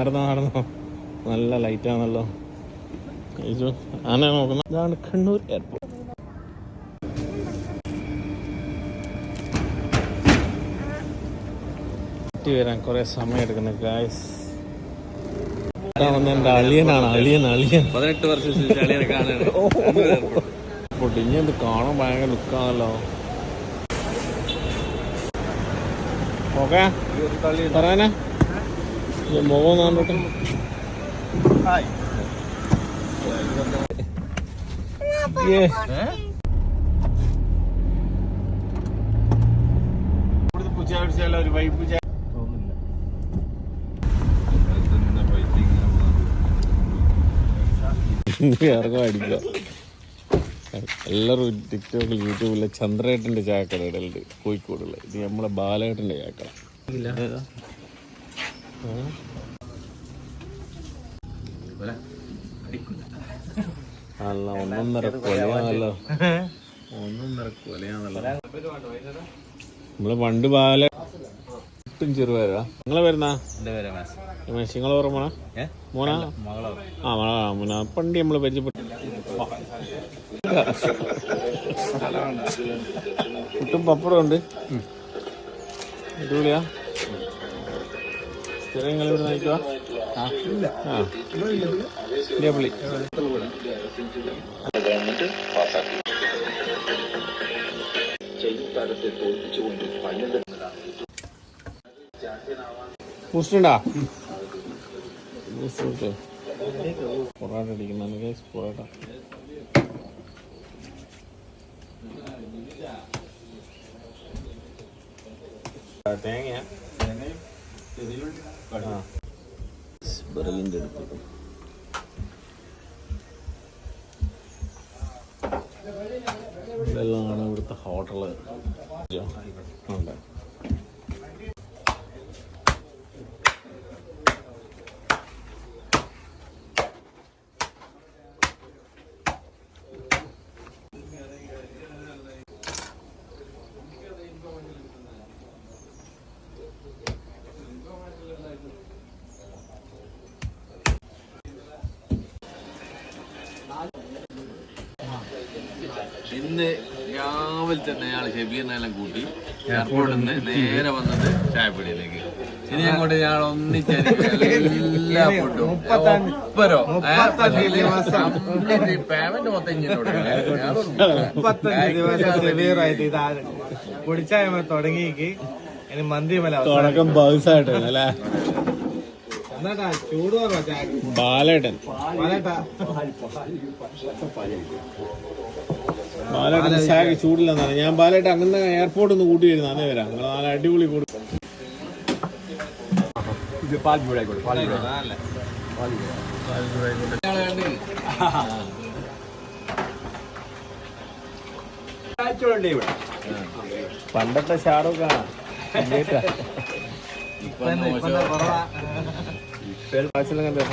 നടന്നോ നല്ല ലൈറ്റാണല്ലോ. ആന നോക്കുന്നത്. ഇതാണ് കണ്ണൂർ എയർപോർട്ട്. വരാൻ കുറെ സമയം എടുക്കുന്നു ഗായ്സ്. എൻ്റെ അളിയനാണ്. 18 വർഷം അളിയനെ കാണാൻ ഇനി എന്ത് കാണാൻ ഭയങ്കര ലുക്കാണല്ലോ. ഓക്കെ പറയാനാ മുഖം കണ്ടിട്ട് ഒരു വൈപ്പ് ഇറങ്ങാൻ അടിക്കുക. എല്ലാവരും ടിക്ടോക്കിൽ യൂട്യൂബിലെ ചന്ദ്രേട്ടൻ്റെ ചായക്കട ഇടലുണ്ട് കോഴിക്കോടുള്ള. ഇത് നമ്മളെ ബാലേട്ടൻ്റെ ചായക്കട. അല്ല 1.5 കൊലയാണല്ലോ. 1.5 കൊലയാണല്ലോ. നമ്മള് പണ്ട് ബാല ചെറുപേരാ. നിങ്ങളെ വരുന്ന നിങ്ങളെ ഓർമ്മ മോനാ? മോനാ പണ്ട് നമ്മള് പരിചയപ്പെട്ടു. പുട്ടും പപ്പടം ഉണ്ട്. അടിപൊളിയാ. സ്ഥിരങ്ങൾ ഇവിടെ നയിക്കുക. പള്ളി ബൂസ്റ്റുണ്ടാ? ബൂസ്റ്റ് പൊറോട്ട അടിക്കുന്നുണ്ട് ഗൈസ്. പൊറോട്ട തേങ്ങ വിറകിൻ്റെ അടുത്ത് ഇതെല്ലാമാണ് ഇവിടുത്തെ ഹോട്ടല് ഉണ്ട്. ഇന്ന് രാവിലെ തന്നെ അയാൾ ഷെബീറിനെല്ലാം കൂട്ടി എയർപോർട്ടിൽ നിന്ന് നേരെ വന്നത് ചായപ്പടിയിലേക്ക്. ഇനി അങ്ങോട്ട് ഞങ്ങൾ ഒന്നിച്ചായിരിക്കും എല്ലാ ഫുഡും. പേയ്മെന്റ് മൊത്തം ഇങ്ങോട്ട് കുടിച്ചായ തുടങ്ങിക്ക് ഇനി മന്തി തുടക്കം ബൗസായിട്ടാണ് അല്ലേ? ചൂട് ബാലേട്ടൻ ബാലേട്ടൻ ചൂടില്ലെന്നാണ്. ഞാൻ ബാലേട്ടൻ അങ്ങനെ എയർപോർട്ട് ഒന്ന് കൂട്ടി വരുന്ന അതേ വരാം. നിങ്ങൾ നല്ല അടിപൊളി കൂടും. പണ്ടത്തെ ഷാറൂഖ് ആണ്.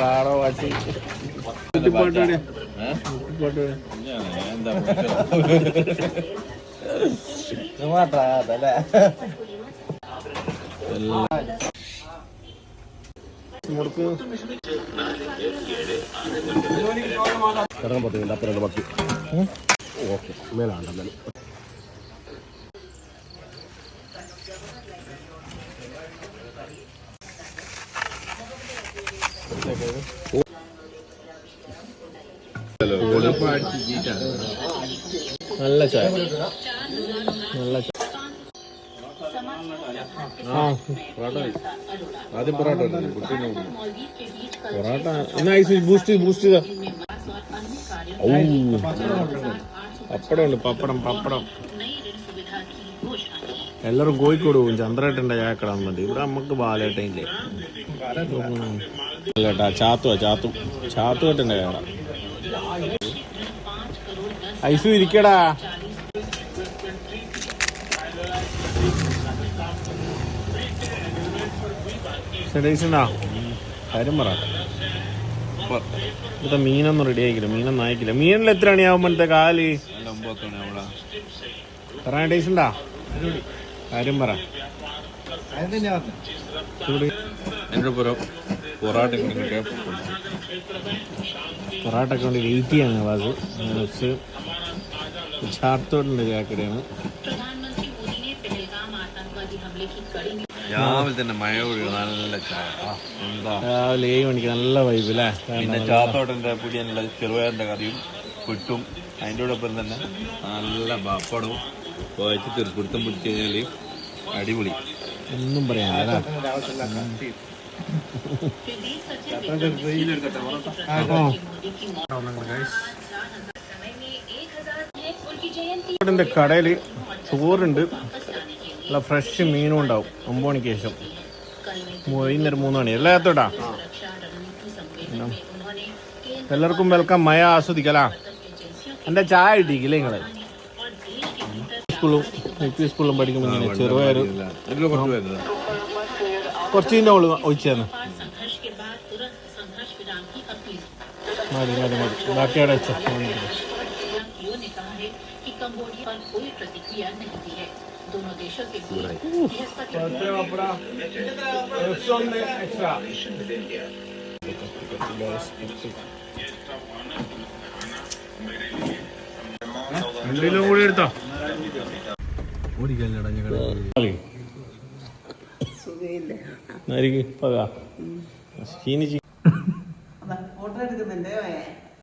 റാടോ വാച്ചി ഇറങ്ങാൻ പറ്റുന്നില്ല. അപ്പുറം ബാക്കി ഓക്കെ മേലാണ്ടല്ലേ. നല്ല ചായ, നല്ല ചായ. ആദ്യം പൊറോട്ട പൊറോട്ട ബൂസ്റ്റ് ബൂസ്റ്റ് ചെയ്ത പപ്പടം ഉണ്ട്. പപ്പടം എല്ലാവരും കോഴിക്കോട് പോകും. ചന്ദ്രേട്ടൻ്റെ ചായക്കട മതി. ഇവിടെ നമുക്ക് ബാലേട്ടയില്ലേ? അല്ലേട്ടാ ചാത്തുകെട്ടൻ്റെ കട. ഐസു ഇരിക്കടാ. ഷെഡേഴ്സുണ്ടാ കാര്യം പറ. ഇവിടുത്തെ മീനൊന്നും റെഡി ആയിക്കില്ല. മീനൊന്നും ആയിക്കില്ല. മീനിൽ എത്ര മണിയാവുമ്പോഴത്തെ കാല് പറയാൻ ടേസ്റ്റ് ഉണ്ടാ? കാര്യം പറ. എൻ്റെ പുറം പൊറാട്ട പൊറാട്ട ഒക്കെ കൊണ്ട് വെയിറ്റ് ചെയ്യാണ് വാസ് നെക്സ്റ്റ് ചാർത്തോടിൻ്റെ ചാക്കരയാണ്. രാവിലെ തന്നെ മഴ ഒഴിവ് നല്ല ചായ എന്താ രാവിലെ 7 മണിക്ക് നല്ല വൈബ് അല്ലേ. പിന്നെ ചാത്തോട്ടൻ്റെ പുതിയുള്ള ചെറുപയറിൻ്റെ കറിയും പുട്ടും അതിൻ്റെ ഒപ്പം തന്നെ നല്ല പപ്പടവും കുഴച്ച് ചെറുപ്പിടുത്തം പിടിച്ച് കഴിഞ്ഞാൽ അടിപൊളി. ഒന്നും പറയാനില്ല. കടയിൽ ചോറുണ്ട്, നല്ല ഫ്രഷ് മീനും ഉണ്ടാവും. 9 മണിക്ക് ശേഷം വൈകുന്നേരം 3 മണി അല്ലേ എത്തോട്ടാ. എല്ലാവർക്കും വെൽക്കം. മഴ ആസ്വദിക്കലാ. എൻ്റെ ചായ കിട്ടിയില്ലേ നിങ്ങള്? സ്കൂളും പഠിക്കുമ്പോൾ ഇങ്ങനെ ചെറുപയർ കുറച്ചിൻ്റെ അവള് ഒഴിച്ചു തന്നെ മതി മതി മതി. ബാക്കി അവിടെ വെച്ചോ. രണ്ടിലും കൂടി എടുത്തോ. ക്ഷീണിച്ച്